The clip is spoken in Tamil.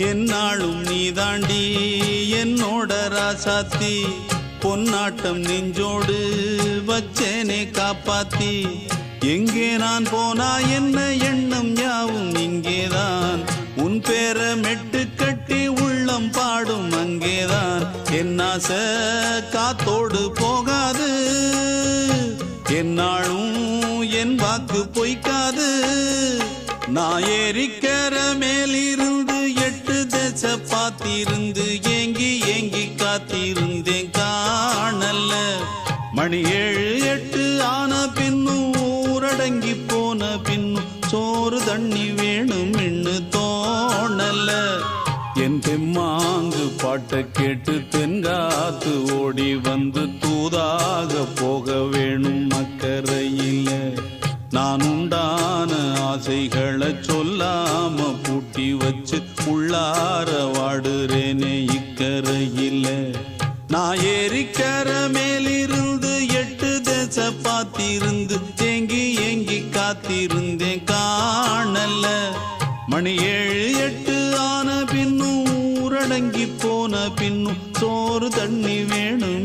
என்னாலும் நீதாண்டி என்னோட ராசாத்தி பொன்னாட்டம் நெஞ்சோடு வச்சேனே காப்பாத்தி எங்கே நான் போனா என்ன எண்ணம் யாவும் இங்கேதான் உன் பேர மெட்டு கட்டி உள்ளம் பாடும் அங்கேதான் என்னாச காத்தோடு போகாது என்னாலும் என் வாக்கு பொய்க்காது நான் ஏறிக்கிற மேலிருந்து 8 தேச பார்த்திருந்து ஏங்கி ஏங்கி காத்திருந்தேன் காணல மணி 7 8 ஆன பின்னும் ஊரடங்கி போன பின்னும் சோறு தண்ணி வேணும் இன்னு தோணல என் தெம்மாங்கு பாட்டை கேட்டு தென்காத்து ஓடி வந்து தூதாக போக வேணும் அக்கறையில நான் உண்டான ஆசைகளை சொல்லாம பூட்டி வச்சு உள்ளார வாடுறேனே இக்கரையில நான் ஏறிக்கிற மேலிருந்து 8 தேச பார்த்திருந்து ஏங்கி ஏங்கி காத்திருந்தேன் காணல மணி 7 8 ஆன பின்னும் ஊரடங்கி போன பின்னும் சோறு தண்ணி வேணும்